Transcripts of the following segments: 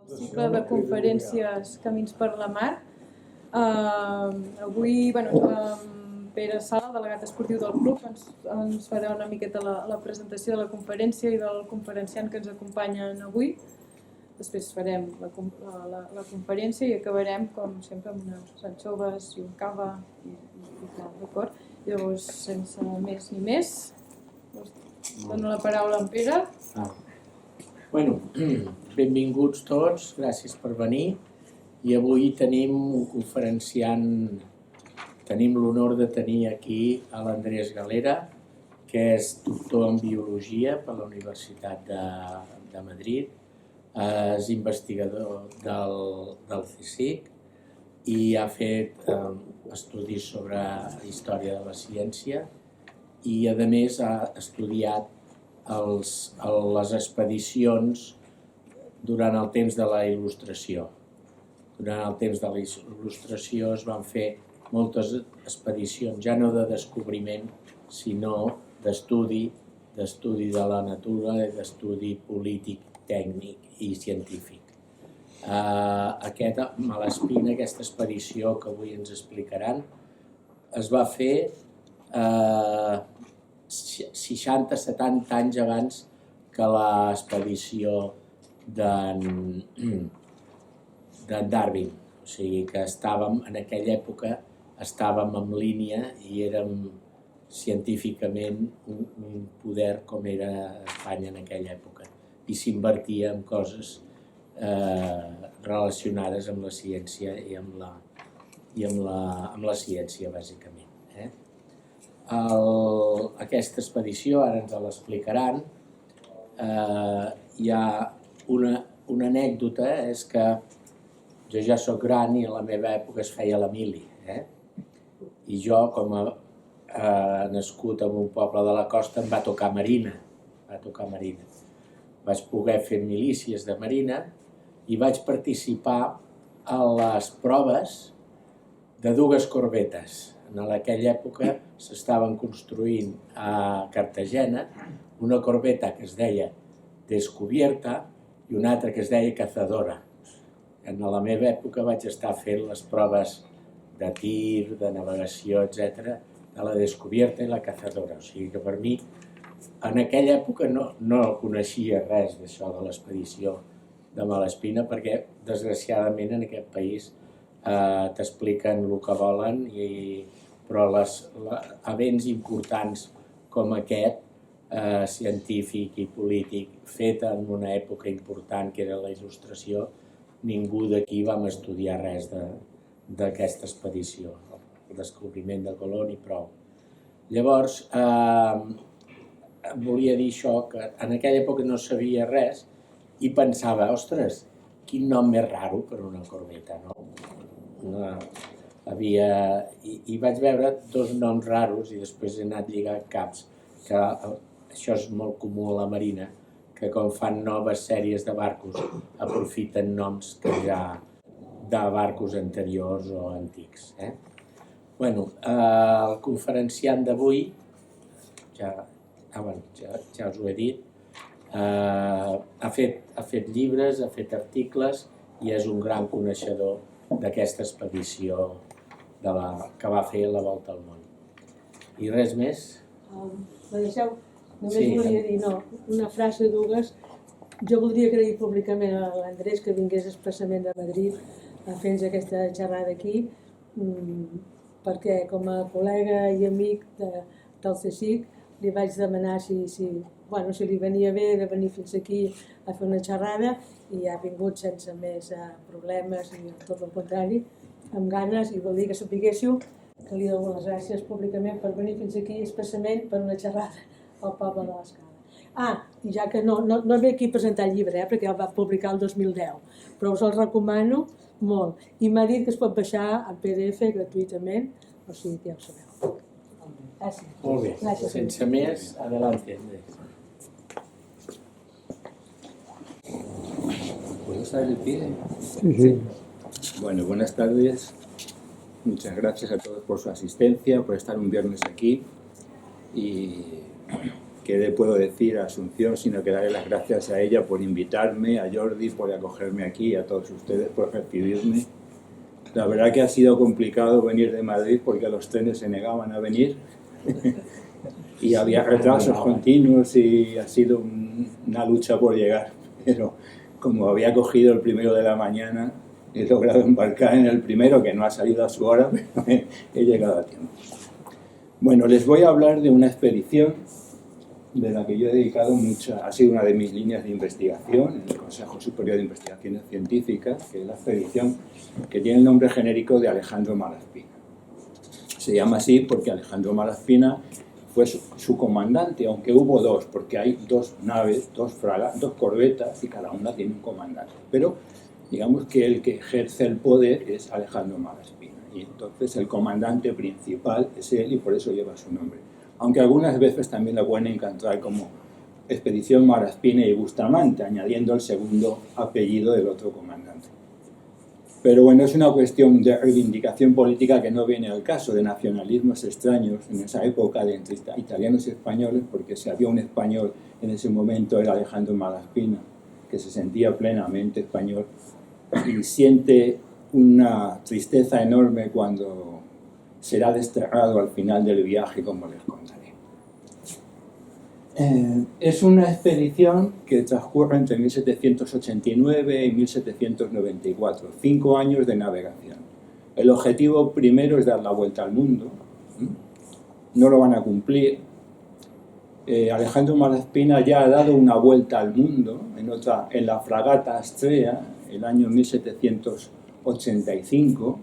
El cicle de conferències Camins per la Mar. Avui, Pere Sala, delegat esportiu del club, ens farà una miqueta la presentació de la conferència i del conferenciant que ens acompanyen avui. Després farem la conferència i acabarem, com sempre, amb unes anxoves i un cava i tal, d'acord? Llavors, sense més ni més, dono la paraula a en Pere. Bueno, benvinguts tots, gràcies per venir. I avui tenim un conferenciant, tenim l'honor de tenir aquí a l'Andrés Galera, que és doctor en Biologia per la Universitat de Madrid, és investigador del CSIC i ha fet estudis sobre història de la ciència i, a més, ha estudiat les expedicions durant el temps de la Il·lustració. Durant el temps de la Il·lustració es van fer moltes expedicions, ja no de descobriment, sinó d'estudi de la natura, d'estudi polític, tècnic i científic. Aquesta Malespina, aquesta expedició que avui ens explicaran, es va fer 60-70 anys abans que l'expedició d'en Darwin. O sigui que en aquella època estàvem en línia i érem científicament un poder com era Espanya en aquella època. I s'invertia en coses relacionades amb la ciència i amb la ciència, bàsicament. Aquesta expedició, ara ens l'explicaran, hi ha una anècdota, és que jo ja soc gran i a la meva època es feia la mili. I jo, com a nascut en un poble de la costa, em va tocar marina. Vaig poder fer milícies de marina i vaig participar a les proves de dues corbetes. En aquella època s'estaven construint a Cartagena una corbeta que es deia Descubierta i una altra que es deia Cazadora. En la meva època vaig estar fent les proves de tir, de navegació, etc., de la Descubierta i la Cazadora. O sigui que per mi, en aquella època no coneixia res d'això de l'expedició de Malespina, perquè, desgraciadament, en aquest país t'expliquen el que volen, però events importants com aquest, científic i polític, fet en una època important que era la Il·lustració, ningú d'aquí vam estudiar res d'aquesta expedició, el descobriment de Colón i prou. Llavors, volia dir això, que en aquella època no sabia res i pensava, ostres, quin nom més raro per una corbeta, no? I vaig veure dos noms raros i després he anat lligant caps, que això és molt comú a la marina, que quan fan noves sèries de barcos aprofiten noms que ja de barcos anteriors o antics. El conferenciant d'avui, ja us ho he dit, ha fet llibres, ha fet articles i és un gran coneixedor d'aquesta expedició que va fer la volta al món. I res més? Me deixeu? Només volia dir una frase dues. Jo voldria agrair públicament a l'Andrés que vingués expressament de Madrid a fer-nos aquesta xerrada aquí, perquè com a col·lega i amic del CSIC li vaig demanar si li venia bé de venir fins aquí a fer una xerrada i ha vingut sense més problemes i tot el contrari, amb ganes, i vol dir que sapiguéssiu que li dono les gràcies públicament per venir fins aquí expressament per una xerrada al poble de l'Escala. I ja que no ve aquí a presentar el llibre, perquè el va publicar el 2010, però us el recomano molt. I m'ha dit que es pot baixar en PDF gratuïtament, o sigui que ja ho sabeu. Gràcies. Molt bé. Gràcies. Sense més, adelante. ¿Puedo usar el pie? Sí. Bueno, buenas tardes. Muchas gracias a todos por su asistencia, por estar un viernes aquí. Y ¿qué le puedo decir a Asunción sino que darle las gracias a ella por invitarme, a Jordi por acogerme aquí, a todos ustedes por recibirme? La verdad que ha sido complicado venir de Madrid porque los trenes se negaban a venir y había retrasos continuos y ha sido una lucha por llegar, pero como había cogido el primero de la mañana, he logrado embarcar en el primero, que no ha salido a su hora, pero he llegado a tiempo. Bueno, les voy a hablar de una expedición de la que yo he dedicado ha sido una de mis líneas de investigación en el Consejo Superior de Investigaciones Científicas, que es la expedición que tiene el nombre genérico de Alejandro Malaspina. Se llama así porque Alejandro Malaspina fue su comandante, aunque hubo dos, porque hay dos naves, dos corbetas, y cada una tiene un comandante. Pero digamos que el que ejerce el poder es Alejandro Malaspina, y entonces el comandante principal es él y por eso lleva su nombre. Aunque algunas veces también la pueden encontrar como Expedición Malaspina y Bustamante, añadiendo el segundo apellido del otro comandante. Pero bueno, es una cuestión de reivindicación política que no viene al caso, de nacionalismos extraños en esa época de entre italianos y españoles, porque si había un español en ese momento era Alejandro Malaspina, que se sentía plenamente español y siente una tristeza enorme cuando será desterrado al final del viaje, como les contaré. Es una expedición que transcurre entre 1789 y 1794, 5 años de navegación. El objetivo primero es dar la vuelta al mundo, no lo van a cumplir. Alejandro Malaspina ya ha dado una vuelta al mundo en la fragata Astrea, el año 1785,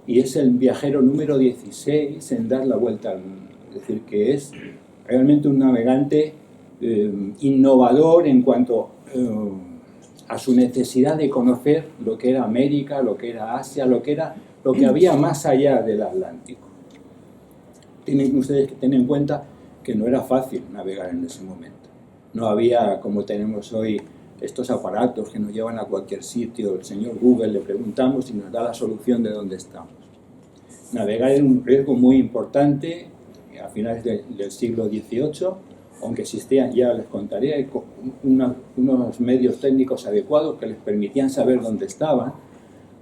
y es el viajero número 16 en dar la vuelta al mundo. Es decir, que es realmente un navegante innovador en cuanto a su necesidad de conocer lo que era América, lo que era Asia, lo que había más allá del Atlántico. Tienen ustedes que tener en cuenta que no era fácil navegar en ese momento. No había, como tenemos hoy, estos aparatos que nos llevan a cualquier sitio. El señor Google le preguntamos y nos da la solución de dónde estamos. Navegar era un riesgo muy importante a finales del siglo XVIII, aunque existían, ya les contaré, unos medios técnicos adecuados que les permitían saber dónde estaban,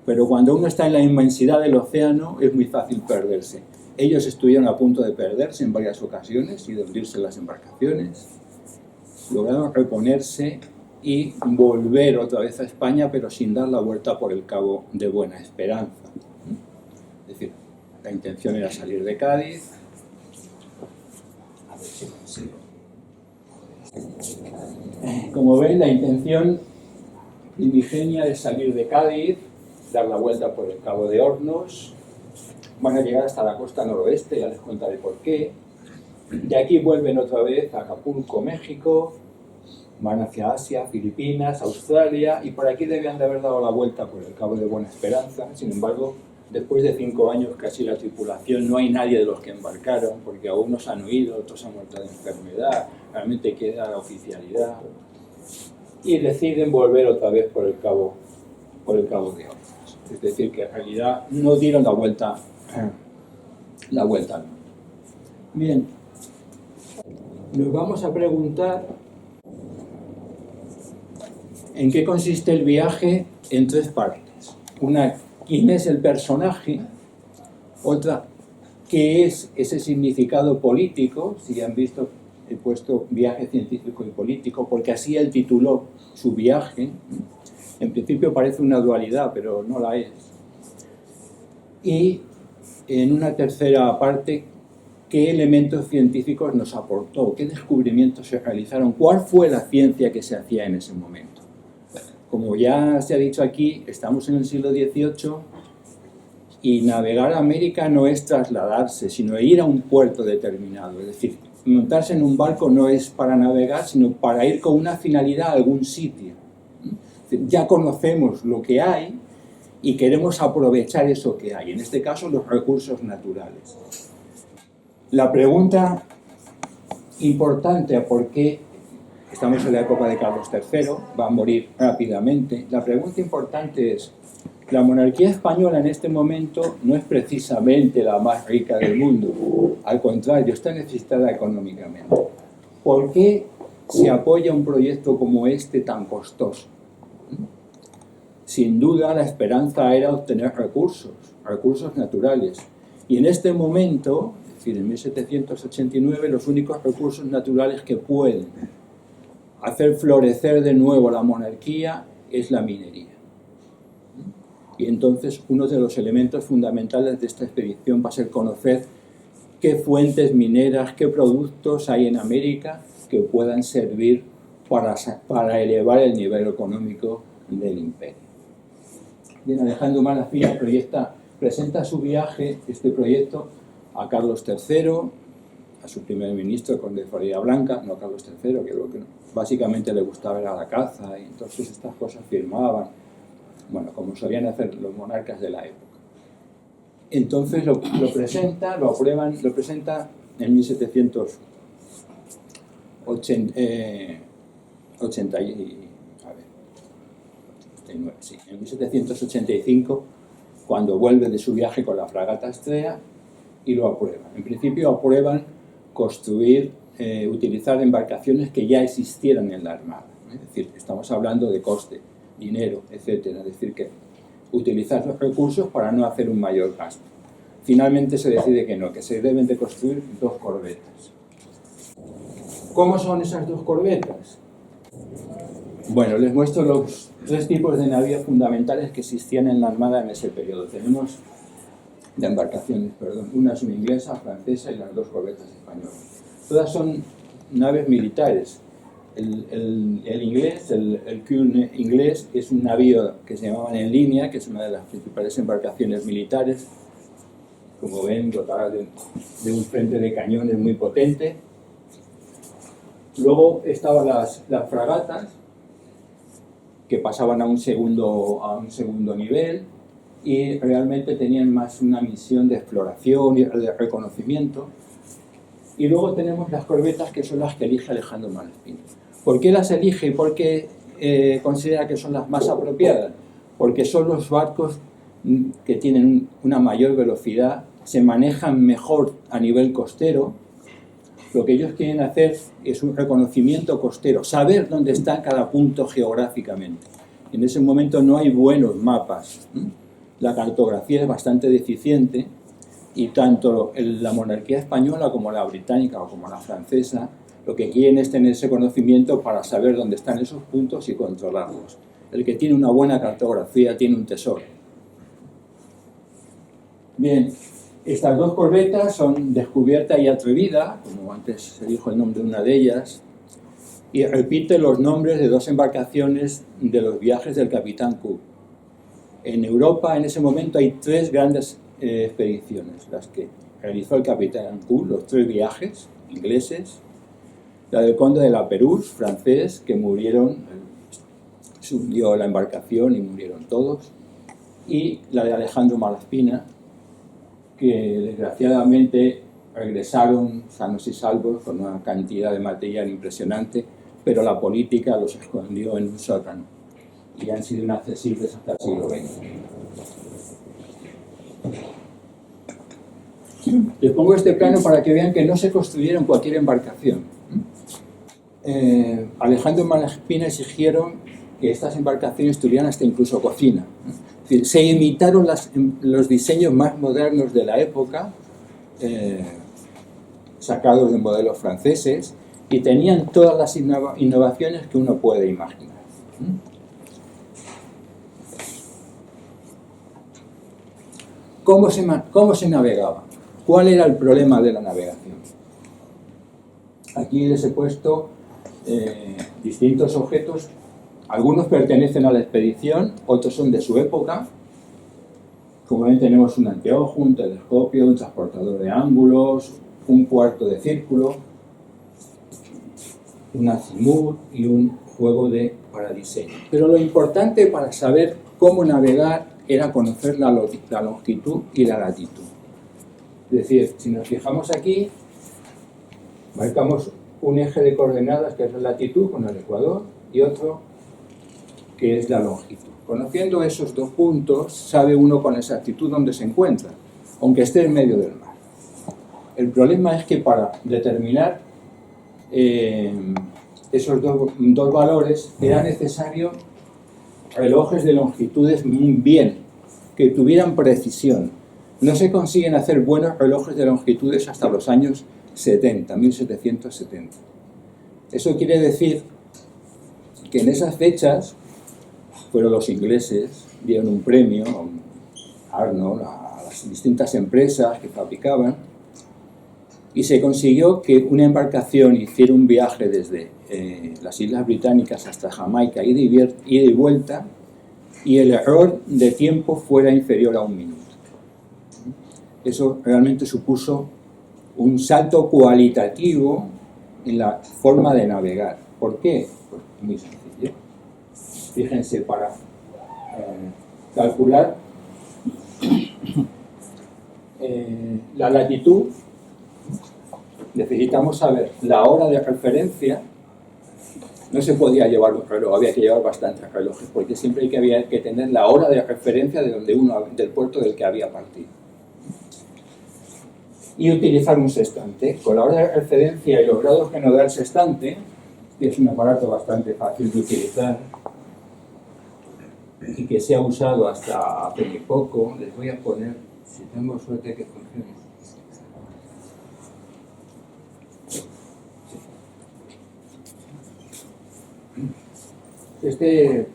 pero cuando uno está en la inmensidad del océano es muy fácil perderse. Ellos estuvieron a punto de perderse en varias ocasiones y de hundirse las embarcaciones. Lograron reponerse y volver otra vez a España, pero sin dar la vuelta por el Cabo de Buena Esperanza. Es decir, la intención era salir de Cádiz. A ver si consigo. Como ven, la intención primigenia es salir de Cádiz, dar la vuelta por el Cabo de Hornos. Van a llegar hasta la costa noroeste, ya les contaré por qué. De aquí vuelven otra vez a Acapulco, México. Van hacia Asia, Filipinas, Australia, y por aquí debían de haber dado la vuelta por el Cabo de Buena Esperanza. Sin embargo, después de 5 años casi la tripulación, no hay nadie de los que embarcaron, porque algunos han huido, otros han muerto de enfermedad, realmente queda la oficialidad, y deciden volver otra vez por el Cabo de Hornos. Es decir, que en realidad no dieron la vuelta al mundo. Bien, nos vamos a preguntar en qué consiste el viaje en 3 partes. Una, ¿quién es el personaje? Otra, ¿qué es ese significado político? Si han visto, he puesto viaje científico y político, porque así él tituló su viaje. En principio parece una dualidad, pero no la es. Y en una tercera parte, ¿qué elementos científicos nos aportó? ¿Qué descubrimientos se realizaron? ¿Cuál fue la ciencia que se hacía en ese momento? Como ya se ha dicho aquí, estamos en el siglo XVIII y navegar a América no es trasladarse, sino ir a un puerto determinado. Es decir, montarse en un barco no es para navegar, sino para ir con una finalidad a algún sitio. Ya conocemos lo que hay y queremos aprovechar eso que hay, en este caso los recursos naturales. La pregunta importante, ¿por qué estamos en la época de Carlos III? Va a morir rápidamente. La pregunta importante es, la monarquía española en este momento no es precisamente la más rica del mundo, al contrario, está necesitada económicamente. ¿por qué se apoya un proyecto como este tan costoso? Sin duda la esperanza era obtener recursos naturales. Y en este momento, es decir, en 1789, los únicos recursos naturales que pueden hacer florecer de nuevo la monarquía es la minería. Y entonces uno de los elementos fundamentales de esta expedición va a ser conocer qué fuentes mineras, qué productos hay en América que puedan servir para elevar el nivel económico del imperio. Bien, Alejandro Malaspina presenta su viaje, este proyecto, a Carlos III, a su primer ministro, conde de Floridablanca, no a Carlos III, que básicamente le gustaba ir a la caza, y entonces estas cosas firmaban, bueno, como solían hacer los monarcas de la época. Entonces lo presenta en 1785, cuando vuelve de su viaje con la fragata Astrea, y lo aprueban. En principio aprueban utilizar embarcaciones que ya existieran en la Armada. Es decir, estamos hablando de coste, dinero, etcétera. Es decir, que utilizar los recursos para no hacer un mayor gasto. Finalmente se decide que no, que se deben de construir 2 corbetas. ¿Cómo son esas 2 corbetas? Bueno, les muestro los 3 tipos de navíos fundamentales que existían en la Armada en ese periodo. Tenemos de embarcaciones, perdón, una es una inglesa, francesa y las 2 corbetas españolas. Todas son naves militares. El inglés, el Queen inglés, es un navío que se llamaban en línea, que es una de las principales embarcaciones militares, como ven, dotada de un frente de cañones muy potente. Luego estaban las fragatas, que pasaban a un segundo nivel, y realmente tenían más una misión de exploración y de reconocimiento. Y luego tenemos las corbetas, que son las que elige Alejandro Malaspina. ¿Por qué las elige y por qué considera que son las más apropiadas? Porque son los barcos que tienen una mayor velocidad, se manejan mejor a nivel costero. Lo que ellos quieren hacer es un reconocimiento costero, saber dónde está cada punto geográficamente. En ese momento no hay buenos mapas. La cartografía es bastante deficiente y tanto la monarquía española como la británica o como la francesa lo que quieren es tener ese conocimiento para saber dónde están esos puntos y controlarlos. El que tiene una buena cartografía tiene un tesoro. Bien, estas 2 corbetas son Descubierta y Atrevida, como antes se dijo el nombre de una de ellas, y repite los nombres de 2 embarcaciones de los viajes del capitán Cook. En Europa en ese momento hay 3 grandes expediciones, las que realizó el capitán Cook, los 3 viajes ingleses, la del conde de la Pérouse, francés, que murieron, se hundió la embarcación y murieron todos, y la de Alejandro Malaspina, que desgraciadamente regresaron sanos y salvos con una cantidad de material impresionante, pero la política los escondió en un sótano y han sido inaccesibles hasta el siglo XX. Les pongo este plano para que vean que no se construyeron cualquier embarcación. Alejandro Malaspina exigieron que estas embarcaciones tuvieran hasta incluso cocina. Es decir, se imitaron los diseños más modernos de la época, sacados de modelos franceses, y tenían todas las innovaciones que uno puede imaginar. ¿Cómo se navegaba? ¿Cuál era el problema de la navegación? Aquí les he puesto distintos objetos. Algunos pertenecen a la expedición, otros son de su época. Como ven, tenemos un anteojo, un telescopio, un transportador de ángulos, un cuarto de círculo, un azimut y un juego para diseño. Pero lo importante para saber cómo navegar era conocer la longitud y la latitud. Es decir, si nos fijamos aquí, marcamos un eje de coordenadas que es la latitud con el ecuador y otro que es la longitud. Conociendo esos 2 puntos, sabe uno con exactitud dónde se encuentra, aunque esté en medio del mar. El problema es que para determinar esos dos valores, era necesario relojes de longitudes bien, que tuvieran precisión. No se consiguen hacer buenos relojes de longitudes hasta los años 70, 1770. Eso quiere decir que en esas fechas fueron los ingleses, dieron un premio a Arnold, a las distintas empresas que fabricaban, y se consiguió que una embarcación hiciera un viaje desde las Islas Británicas hasta Jamaica, ida y vuelta, y el error de tiempo fuera inferior a 1 minuto. Eso realmente supuso un salto cualitativo en la forma de navegar. ¿Por qué? Pues muy sencillo. Fíjense, para calcular la latitud, necesitamos saber la hora de referencia. No se podía llevar un reloj, había que llevar bastantes relojes, porque siempre había que tener la hora de referencia de del puerto del que había partido. Y utilizar un sextante. Con la hora de referencia y los grados que nos da el sextante, que es un aparato bastante fácil de utilizar y que se ha usado hasta hace muy poco, les voy a poner, si tengo suerte, que funcione. Este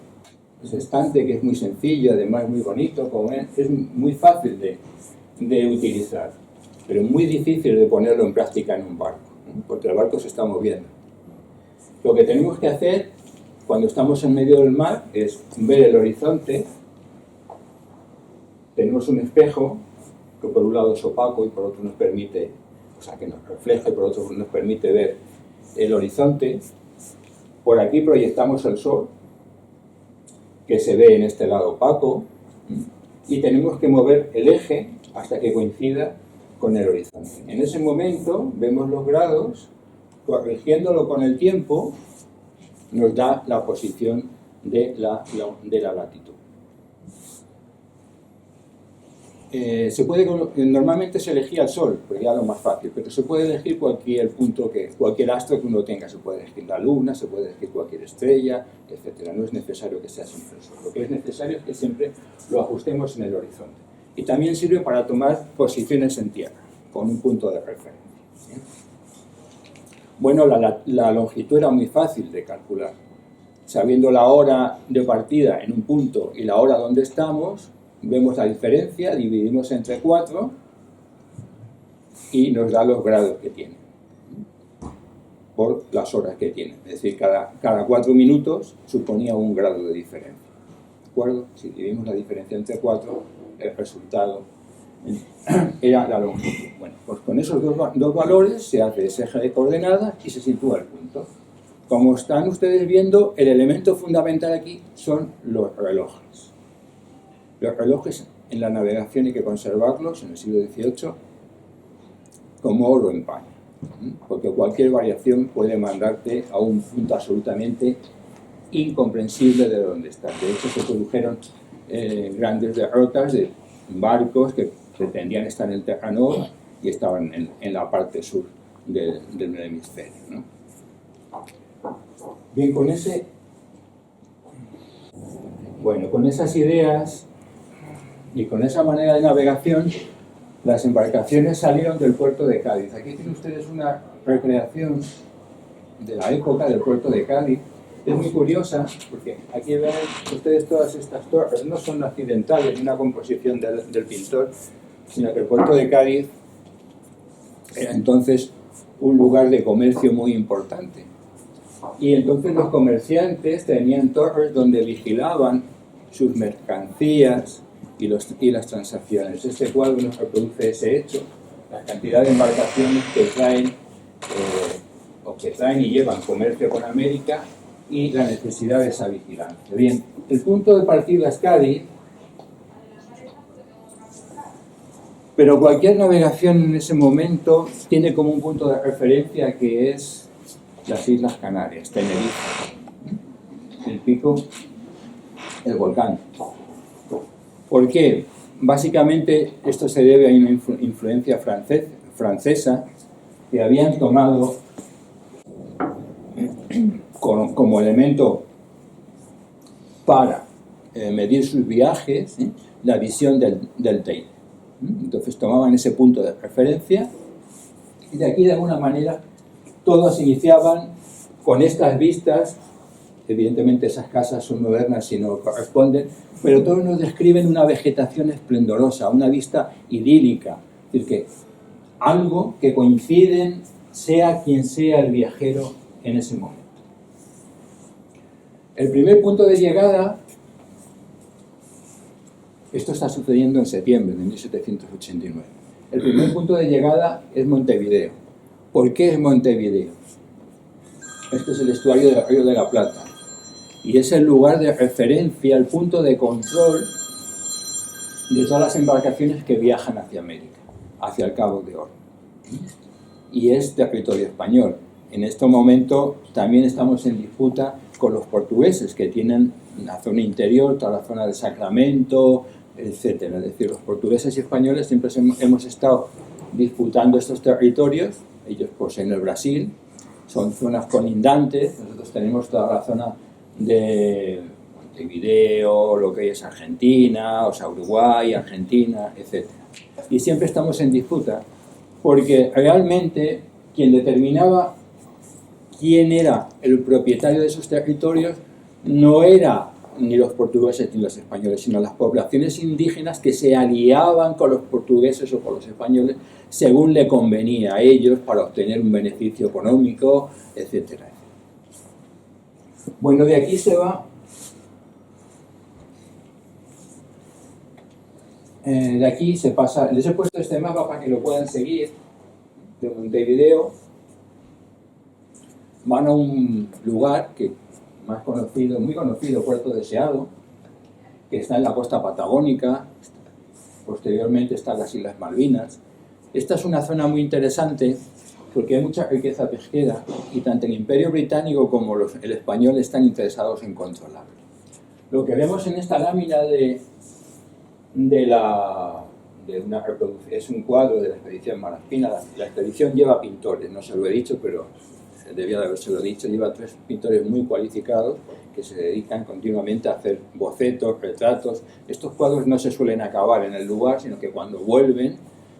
sextante, que es muy sencillo, además muy bonito, como es muy fácil de utilizar, pero muy difícil de ponerlo en práctica en un barco, ¿no? Porque el barco se está moviendo. Lo que tenemos que hacer cuando estamos en medio del mar es ver el horizonte. Tenemos un espejo que por un lado es opaco y por otro nos permite, o sea, que nos refleja y por otro nos permite ver el horizonte. Por aquí proyectamos el sol, que se ve en este lado opaco, y tenemos que mover el eje hasta que coincida con el horizonte. En ese momento vemos los grados, corrigiéndolo con el tiempo, nos da la posición de la latitud. Normalmente se elegía el Sol, porque era lo más fácil, pero se puede elegir cualquier punto, cualquier astro que uno tenga. Se puede elegir la Luna, se puede elegir cualquier estrella, etc. No es necesario que sea siempre el Sol. Lo que es necesario es que siempre lo ajustemos en el horizonte. Y también sirve para tomar posiciones en tierra, con un punto de referencia. Bueno, la longitud era muy fácil de calcular. Sabiendo la hora de partida en un punto y la hora donde estamos, vemos la diferencia, dividimos entre 4 y nos da los grados que tiene por las horas que tiene. Es decir, cada 4 minutos suponía 1 grado de diferencia. ¿De acuerdo? Si dividimos la diferencia entre 4, el resultado era la longitud. Bueno, pues con esos dos valores se hace ese eje de coordenadas y se sitúa el punto. Como están ustedes viendo, el elemento fundamental aquí son los relojes. Los relojes en la navegación hay que conservarlos en el siglo XVIII como oro en paño, porque cualquier variación puede mandarte a un punto absolutamente incomprensible de donde estás. De hecho, se produjeron grandes derrotas de barcos que pretendían estar en el Terranova y estaban en la parte sur del hemisferio, ¿no? Bien, con esas ideas y con esa manera de navegación, las embarcaciones salieron del puerto de Cádiz. Aquí tienen ustedes una recreación de la época del puerto de Cádiz. Es muy curiosa porque aquí ven ustedes todas estas torres, no son accidentales ni una composición del pintor, sino que el puerto de Cádiz era entonces un lugar de comercio muy importante. Y entonces los comerciantes tenían torres donde vigilaban sus mercancías y las transacciones. Este cuadro nos reproduce ese hecho, la cantidad de embarcaciones que traen y llevan comercio con América y la necesidad de esa vigilancia. Bien, el punto de partida es Cádiz, pero cualquier navegación en ese momento tiene como un punto de referencia que es las Islas Canarias, Tenerife, el pico, el volcán. ¿Por qué? Básicamente esto se debe a una influencia francesa que habían tomado como elemento para medir sus viajes, la visión del Teide. Entonces tomaban ese punto de referencia y de aquí de alguna manera todos iniciaban con estas vistas. Evidentemente esas casas son modernas y no corresponden, pero todos nos describen una vegetación esplendorosa, una vista idílica, es decir, que algo que coinciden sea quien sea el viajero en ese momento. El primer punto de llegada, esto está sucediendo en septiembre de 1789, el primer punto de llegada es Montevideo. ¿Por qué es Montevideo? Este es el estuario del Río de la Plata y es el lugar de referencia, el punto de control de todas las embarcaciones que viajan hacia América, hacia el Cabo de Hornos. Y es territorio español. En este momento también estamos en disputa con los portugueses, que tienen la zona interior, toda la zona de Sacramento, etc. Es decir, los portugueses y españoles siempre hemos estado disputando estos territorios. Ellos poseen el Brasil, son zonas colindantes. Nosotros tenemos toda la zona de Montevideo, lo que es Argentina, o sea, Uruguay, Argentina, etc. Y siempre estamos en disputa, porque realmente quien determinaba quién era el propietario de esos territorios no era ni los portugueses ni los españoles, sino las poblaciones indígenas que se aliaban con los portugueses o con los españoles según le convenía a ellos para obtener un beneficio económico, etc. Bueno, de aquí se va. De aquí se pasa. Les he puesto este mapa para que lo puedan seguir de Montevideo. Van a un lugar que más conocido, muy conocido, Puerto Deseado, que está en la costa patagónica. Posteriormente están las Islas Malvinas. Esta es una zona muy interesante porque hay mucha riqueza pesquera y tanto el Imperio Británico como el español están interesados en controlarlo. Lo que vemos en esta lámina de una reproducción, es un cuadro de la expedición Malaspina. La expedición lleva pintores, no se lo he dicho, pero debía de habérselo dicho. Lleva 3 pintores muy cualificados que se dedican continuamente a hacer bocetos, retratos. Estos cuadros no se suelen acabar en el lugar, sino que cuando vuelven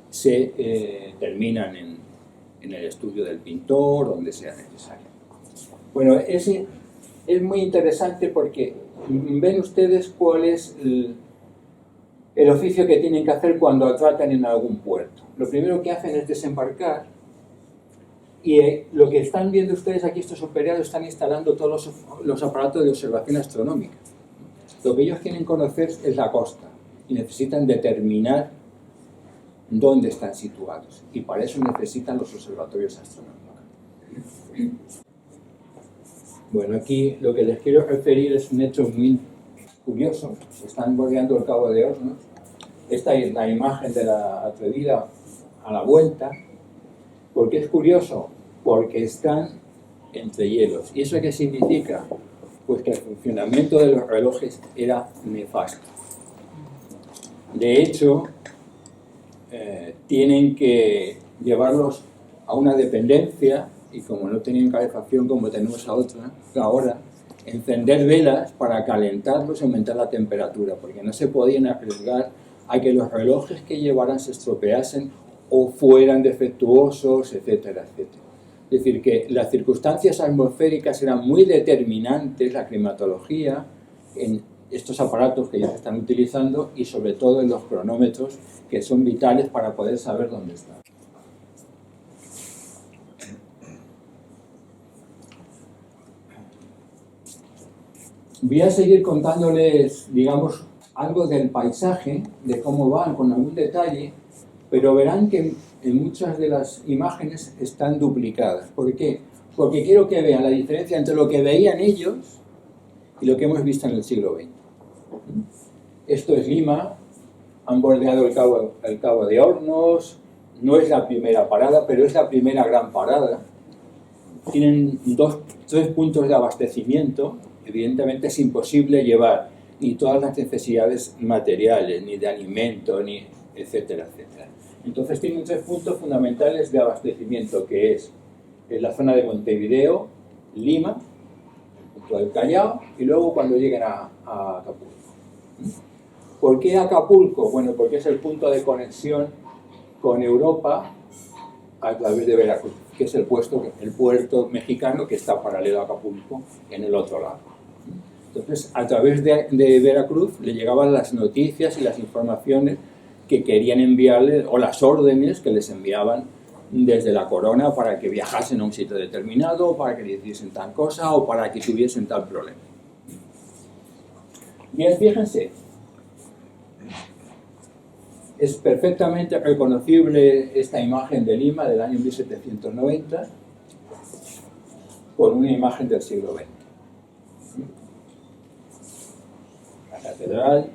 se terminan en el estudio del pintor, donde sea necesario. Bueno, es muy interesante porque ven ustedes cuál es el oficio que tienen que hacer cuando atracan en algún puerto. Lo primero que hacen es desembarcar y lo que están viendo ustedes aquí, estos operarios están instalando todos los aparatos de observación astronómica. Lo que ellos quieren conocer es la costa y necesitan determinar dónde están situados y para eso necesitan los observatorios astronómicos. Bueno, aquí lo que les quiero referir es un hecho muy curioso. Están bordeando el Cabo de Hornos. Esta es la imagen de la Atrevida a la vuelta. ¿Por qué es curioso? Porque están entre hielos. ¿Y eso qué significa? Pues que el funcionamiento de los relojes era nefasto. De hecho, tienen que llevarlos a una dependencia y como no tenían calefacción como tenemos ahora, encender velas para calentarlos y aumentar la temperatura, porque no se podían arriesgar a que los relojes que llevaran se estropeasen o fueran defectuosos, etcétera, etcétera. Es decir, que las circunstancias atmosféricas eran muy determinantes, la climatología, en estos aparatos que ya se están utilizando y sobre todo en los cronómetros que son vitales para poder saber dónde están. Voy a seguir contándoles, digamos, algo del paisaje, de cómo van con algún detalle, pero verán que en muchas de las imágenes están duplicadas. ¿Por qué? Porque quiero que vean la diferencia entre lo que veían ellos y lo que hemos visto en el siglo XX. Esto es Lima, han bordeado el Cabo de Hornos, no es la primera parada, pero es la primera gran parada. Tienen 3 puntos de abastecimiento. Evidentemente es imposible llevar ni todas las necesidades materiales, ni de alimento, ni etcétera, etcétera. Entonces tienen 3 puntos fundamentales de abastecimiento, que es en la zona de Montevideo, Lima todo el Callao y luego cuando lleguen a Acapulco. ¿Por qué Acapulco? Bueno, porque es el punto de conexión con Europa a través de Veracruz, que es el puerto mexicano que está paralelo a Acapulco en el otro lado. Entonces, a través de Veracruz le llegaban las noticias y las informaciones que querían enviarle, o las órdenes que les enviaban desde la corona para que viajasen a un sitio determinado, para que le hiciesen tal cosa o para que tuviesen tal problema. Bien, fíjense, es perfectamente reconocible esta imagen de Lima del año 1790 por una imagen del siglo XX. La catedral,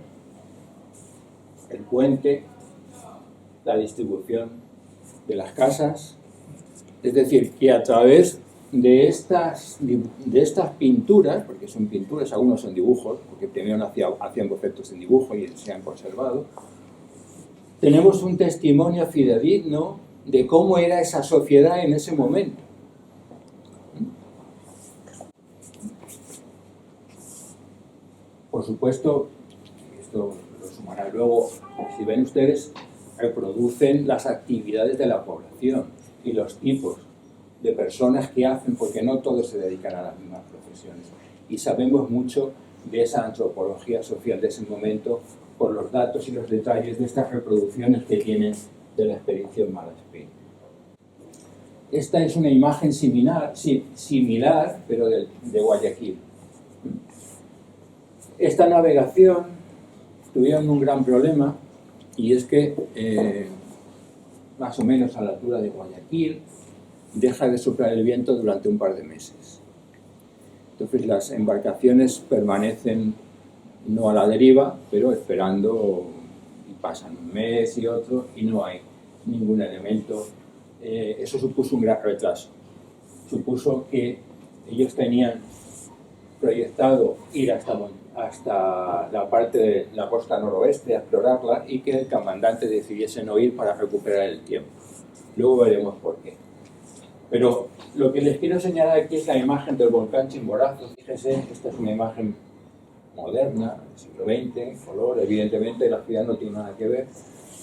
el puente, la distribución de las casas, es decir, que a través de estas pinturas, porque son pinturas, algunos son dibujos, porque primero hacían bocetos en dibujo y se han conservado, tenemos un testimonio fidedigno de cómo era esa sociedad en ese momento. Por supuesto, esto lo sumará luego, si ven ustedes, reproducen las actividades de la población y los tipos de personas que hacen, porque no todos se dedican a las mismas profesiones. Y sabemos mucho de esa antropología social de ese momento por los datos y los detalles de estas reproducciones que tienen de la expedición Malaspina. Esta es una imagen similar pero de Guayaquil. Esta navegación tuvieron un gran problema, y es que más o menos a la altura de Guayaquil deja de soplar el viento durante un par de meses. Entonces las embarcaciones permanecen no a la deriva, pero esperando, y pasan un mes y otro y no hay ningún elemento. Eso supuso un gran retraso. Supuso que ellos tenían proyectado ir hasta la parte de la costa noroeste a explorarla y que el comandante decidiese no ir para recuperar el tiempo. Luego veremos por qué. Pero lo que les quiero señalar aquí es la imagen del volcán Chimborazo. Fíjense, esta es una imagen moderna, del siglo XX, en color, evidentemente la ciudad no tiene nada que ver,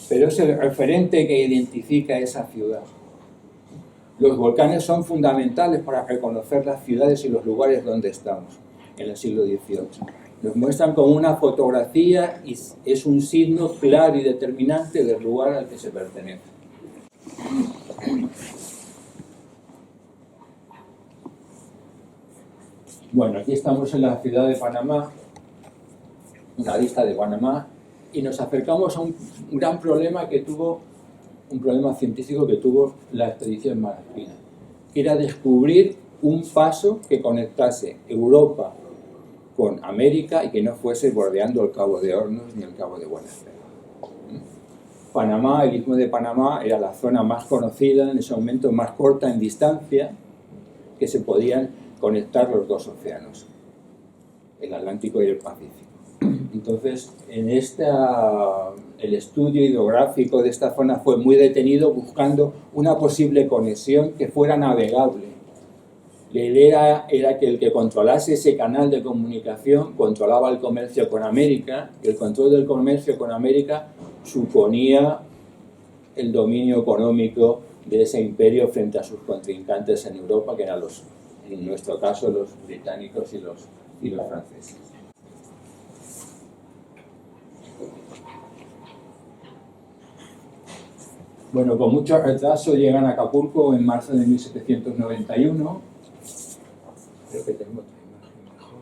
pero es el referente que identifica esa ciudad. Los volcanes son fundamentales para reconocer las ciudades y los lugares donde estamos en el siglo XVIII. Nos muestran como una fotografía y es un signo claro y determinante del lugar al que se pertenece. Bueno, aquí estamos en la ciudad de Panamá, la lista de Panamá, y nos acercamos a un gran problema que tuvo, un problema científico que tuvo la expedición Malaspina, que era descubrir un paso que conectase Europa con América y que no fuese bordeando el Cabo de Hornos ni el Cabo de Buena Esperanza. Panamá, el Istmo de Panamá, era la zona más conocida, en ese momento más corta en distancia, que se podían conectar los dos océanos, el Atlántico y el Pacífico. Entonces, el estudio hidrográfico de esta zona fue muy detenido buscando una posible conexión que fuera navegable. La idea era que el que controlase ese canal de comunicación controlaba el comercio con América, y el control del comercio con América suponía el dominio económico de ese imperio frente a sus contrincantes en Europa, que eran en nuestro caso los británicos y los franceses. Bueno, con mucho retraso llegan a Acapulco en marzo de 1791. Creo que tengo otra imagen mejor.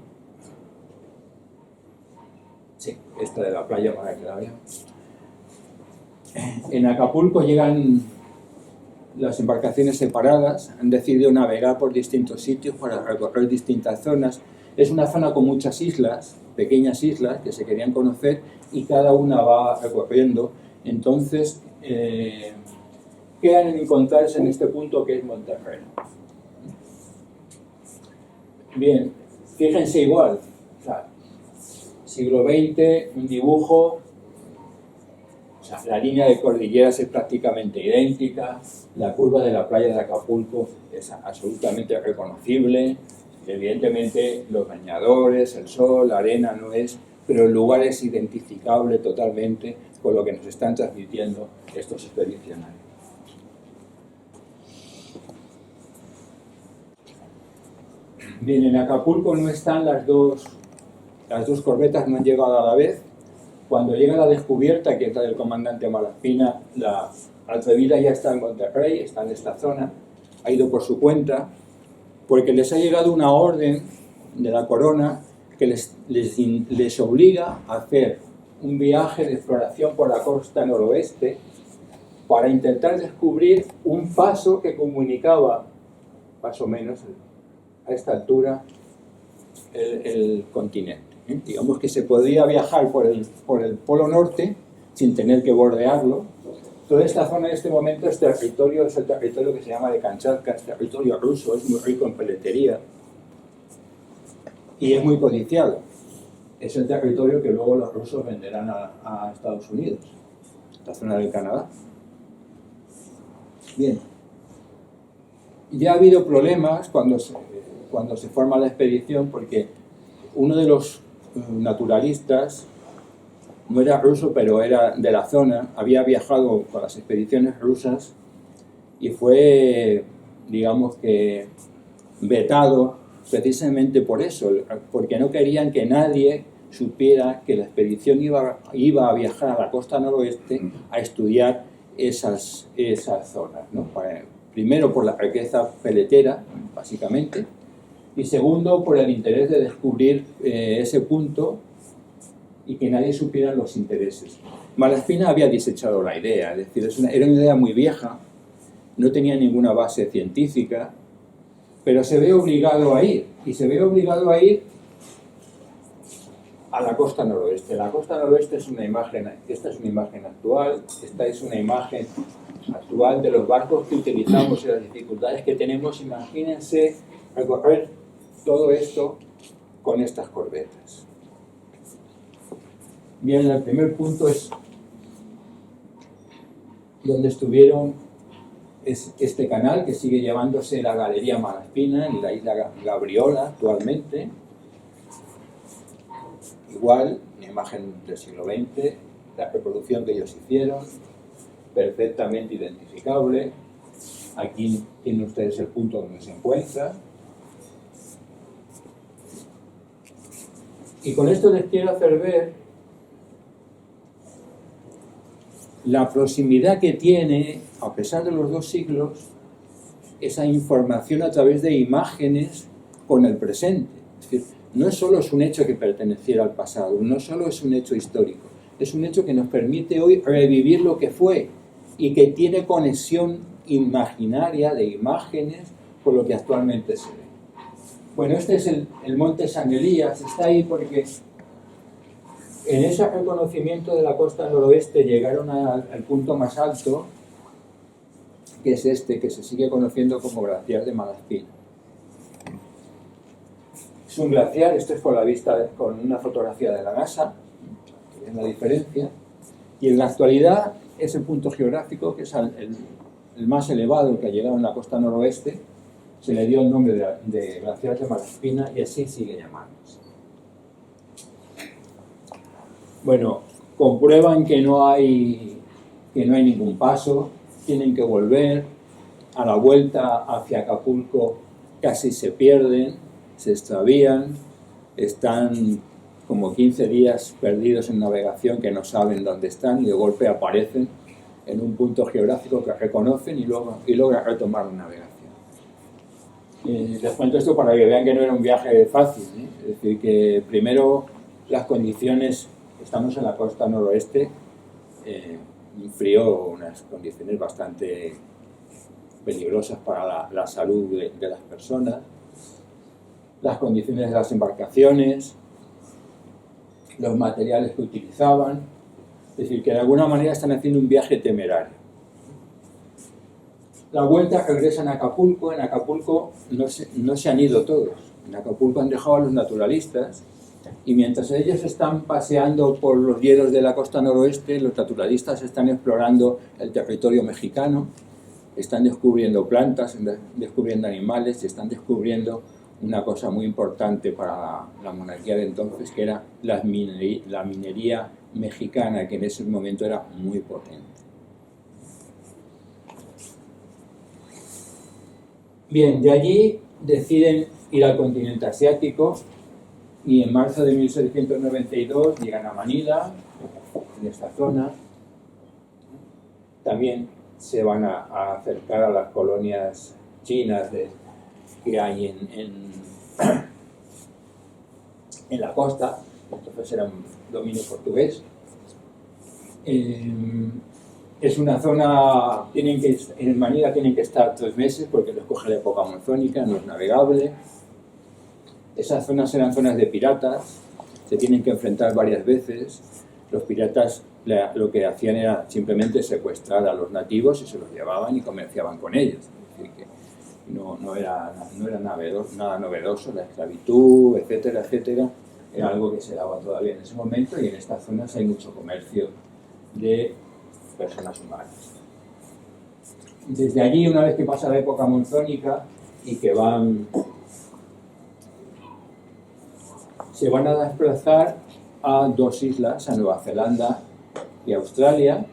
Sí, esta de la playa para que la vean. En Acapulco llegan las embarcaciones separadas, han decidido navegar por distintos sitios para recorrer distintas zonas. Es una zona con muchas islas, pequeñas islas que se querían conocer y cada una va recorriendo. Entonces, quedan en encontrarse en este punto que es Monterrey. Bien, fíjense igual, o sea, siglo XX, un dibujo, o sea, la línea de cordilleras es prácticamente idéntica, la curva de la playa de Acapulco es absolutamente reconocible, Evidentemente los bañadores, el sol, la arena no es, pero el lugar es identificable totalmente con lo que nos están transmitiendo estos expedicionarios. Bien, en Acapulco no están las dos corbetas, no han llegado a la vez. Cuando llega la descubierta, que es la del comandante Malaspina, la atrevida ya está en Monterrey, está en esta zona, ha ido por su cuenta, porque les ha llegado una orden de la corona que les obliga a hacer un viaje de exploración por la costa noroeste para intentar descubrir un paso que comunicaba, más o menos a esta altura, el continente. Digamos que se podía viajar por el polo norte sin tener que bordearlo. Toda esta zona en este momento es el territorio que se llama de Kamchatka, es territorio ruso, es muy rico en peletería y es muy codiciado. Es el territorio que luego los rusos venderán a Estados Unidos, esta zona del Canadá. Bien. Ya ha habido problemas cuando se forma la expedición, porque uno de los naturalistas, no era ruso, pero era de la zona, había viajado con las expediciones rusas y fue, digamos que, vetado precisamente por eso, porque no querían que nadie supiera que la expedición iba a viajar a la costa noroeste a estudiar esas zonas, ¿no? Primero por la riqueza peletera, básicamente, y segundo por el interés de descubrir ese punto y que nadie supiera los intereses. Malaspina había desechado la idea, es decir, era una idea muy vieja, no tenía ninguna base científica, pero se ve obligado a ir, y se ve obligado a ir a la costa noroeste. La costa noroeste es una imagen, esta es una imagen actual, esta es una imagen actual de los barcos que utilizamos y las dificultades que tenemos. Imagínense recorrer todo esto con estas corbetas. Bien, el primer punto es donde estuvieron, es este canal que sigue llamándose la Galería Malaspina en la isla Gabriola actualmente. Igual, una imagen del siglo XX, la reproducción que ellos hicieron, perfectamente identificable. Aquí tienen ustedes el punto donde se encuentra. Y con esto les quiero hacer ver la proximidad que tiene, a pesar de los 2 siglos, esa información a través de imágenes con el presente. Es decir, no solo es un hecho que perteneciera al pasado, no solo es un hecho histórico, es un hecho que nos permite hoy revivir lo que fue y que tiene conexión imaginaria de imágenes con lo que actualmente se ve. Bueno, este es el monte San Elías, está ahí porque en ese reconocimiento de la costa noroeste llegaron al punto más alto, que es este, que se sigue conociendo como glaciar de Malaspina. Es un glaciar, esto es con la vista, con una fotografía de la NASA, que ven la diferencia, y en la actualidad es el punto geográfico, que es el más elevado que ha llegado en la costa noroeste. Se le dio el nombre de glaciar de Malaspina y así sigue llamándose. Bueno, comprueban que no hay ningún paso, tienen que volver. A la vuelta hacia Acapulco casi se pierden, se extravían, están como 15 días perdidos en navegación que no saben dónde están y de golpe aparecen en un punto geográfico que reconocen y logran retomar la navegación. Les cuento esto para que vean que no era un viaje fácil, ¿eh? Es decir, que primero las condiciones, estamos en la costa noroeste, un frío, unas condiciones bastante peligrosas para la salud de las personas, las condiciones de las embarcaciones, los materiales que utilizaban, es decir, que de alguna manera están haciendo un viaje temerario. La vuelta regresan a Acapulco. En Acapulco no se han ido todos. En Acapulco han dejado a los naturalistas y mientras ellos están paseando por los hielos de la costa noroeste, los naturalistas están explorando el territorio mexicano, están descubriendo plantas, descubriendo animales, están descubriendo una cosa muy importante para la monarquía de entonces, que era la minería mexicana, que en ese momento era muy potente. Bien, de allí deciden ir al continente asiático y en marzo de 1792 llegan a Manila, en esta zona. También se van a acercar a las colonias chinas que hay en la costa, entonces era un dominio portugués. Es una zona, en Manila tienen que estar 3 meses porque les coge la época monzónica, no es navegable. Esas zonas eran zonas de piratas, se tienen que enfrentar varias veces. Los piratas lo que hacían era simplemente secuestrar a los nativos y se los llevaban y comerciaban con ellos. Es decir, que no era nada novedoso, la esclavitud, etcétera, etcétera, era algo que se daba todavía en ese momento, y en estas zonas hay mucho comercio de personas humanas. Desde allí, una vez que pasa la época monzónica y que se van a desplazar a 2 islas, a Nueva Zelanda y Australia.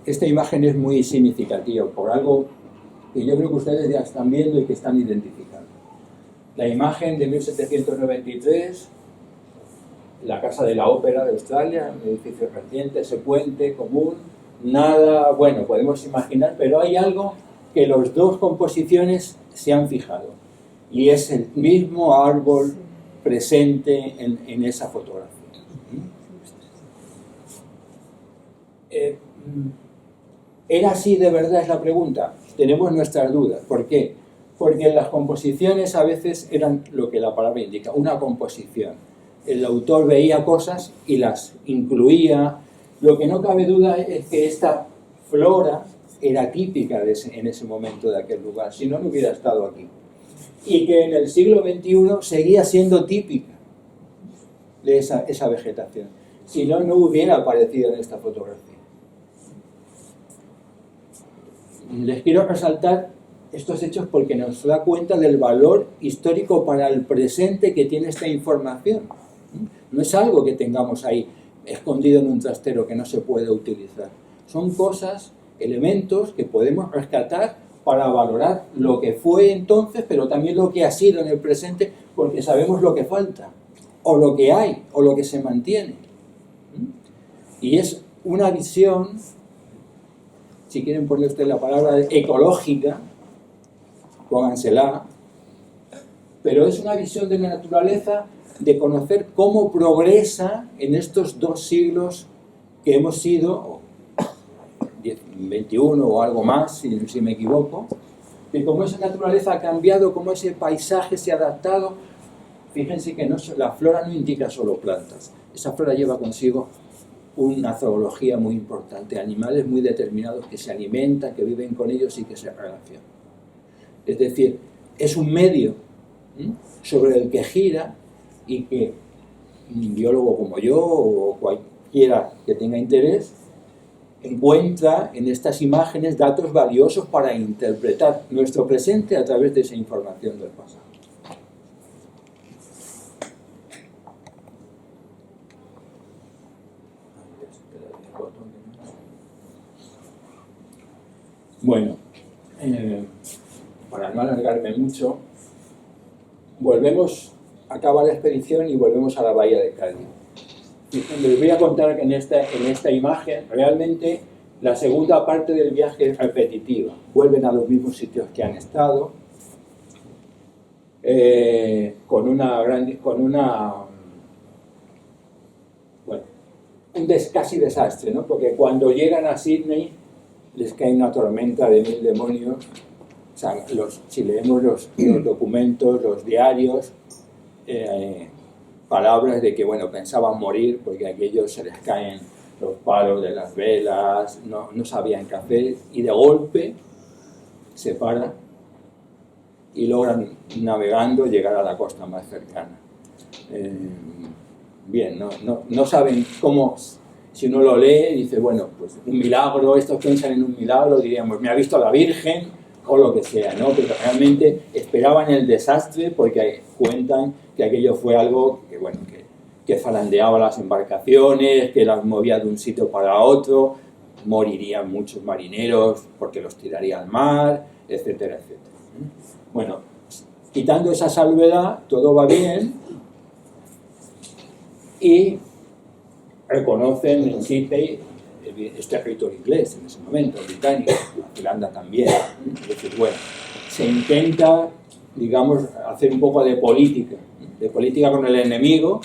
Esta imagen es muy significativa por algo que yo creo que ustedes ya están viendo y que están identificando. La imagen de 1793, la Casa de la Ópera de Australia, un edificio reciente, ese puente común, nada, bueno, podemos imaginar, pero hay algo que las 2 composiciones se han fijado, y es el mismo árbol presente en esa fotografía. ¿Era así de verdad? Es la pregunta. Tenemos nuestras dudas. ¿Por qué? Porque las composiciones a veces eran lo que la palabra indica, una composición. El autor veía cosas y las incluía. Lo que no cabe duda es que esta flora era típica en ese momento de aquel lugar, si no, no hubiera estado aquí. Y que en el siglo XXI seguía siendo típica de esa vegetación. Si no, no hubiera aparecido en esta fotografía. Les quiero resaltar estos hechos porque nos da cuenta del valor histórico para el presente que tiene esta información. No es algo que tengamos ahí escondido en un trastero que no se puede utilizar. Son cosas, elementos que podemos rescatar para valorar lo que fue entonces, pero también lo que ha sido en el presente, porque sabemos lo que falta, o lo que hay, o lo que se mantiene. Y es una visión, si quieren poner usted la palabra ecológica, póngansela, pero es una visión de la naturaleza, de conocer cómo progresa en estos 2 siglos que hemos sido, 21 o algo más, si me equivoco, de cómo esa naturaleza ha cambiado, cómo ese paisaje se ha adaptado. Fíjense que la flora no indica solo plantas, esa flora lleva consigo una zoología muy importante, animales muy determinados que se alimentan, que viven con ellos y que se relacionan. Es decir, es un medio sobre el que gira y que un biólogo como yo o cualquiera que tenga interés encuentra en estas imágenes datos valiosos para interpretar nuestro presente a través de esa información del pasado. Bueno, para no alargarme mucho, acaba la expedición y volvemos a la bahía de Cádiz. Les voy a contar que en esta imagen realmente la segunda parte del viaje es repetitiva. Vuelven a los mismos sitios que han estado, casi desastre, ¿no? Porque cuando llegan a Sydney les cae una tormenta de 1000 demonios. O sea, si leemos los documentos, los diarios, palabras de que, bueno, pensaban morir porque a aquellos se les caen los palos de las velas, no sabían qué hacer, y de golpe se paran y logran, navegando, llegar a la costa más cercana. Bien, no saben cómo. Si uno lo lee, dice, bueno, pues un milagro, estos piensan en un milagro, diríamos, me ha visto la Virgen, o lo que sea, ¿no? Pero realmente esperaban el desastre porque cuentan que aquello fue algo que, bueno, que zarandeaba las embarcaciones, que las movía de un sitio para otro, morirían muchos marineros porque los tiraría al mar, etcétera, etcétera. Bueno, quitando esa salvedad, todo va bien y reconocen en Sydney es territorio inglés en ese momento, británico, Nueva Zelanda también. Es decir, bueno, se intenta, digamos, hacer un poco de política con el enemigo,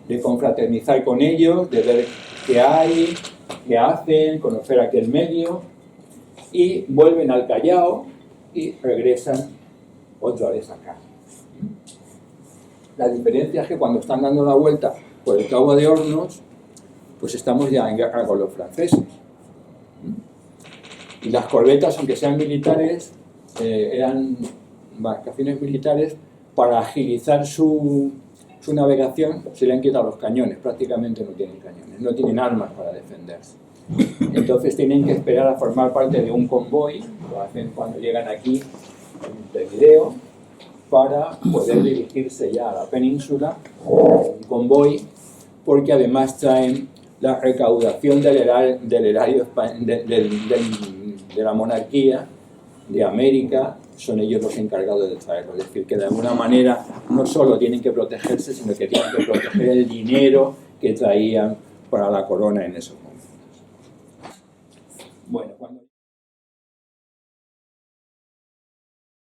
de confraternizar con ellos, de ver qué hay, qué hacen, conocer aquel medio, y vuelven al Callao y regresan otra vez acá. La diferencia es que cuando están dando la vuelta por el Cabo de Hornos, pues estamos ya en guerra con los franceses. Y las corbetas, aunque sean militares, eran embarcaciones militares, para agilizar su navegación se le han quitado los cañones, prácticamente no tienen cañones, no tienen armas para defenderse. Entonces tienen que esperar a formar parte de un convoy, lo hacen cuando llegan aquí en Montevideo, para poder dirigirse ya a la península, un convoy, porque además traen la recaudación del erario de la monarquía de América, son ellos los encargados de traerlo. Es decir, que de alguna manera no solo tienen que protegerse, sino que tienen que proteger el dinero que traían para la corona en esos momentos. Bueno, cuando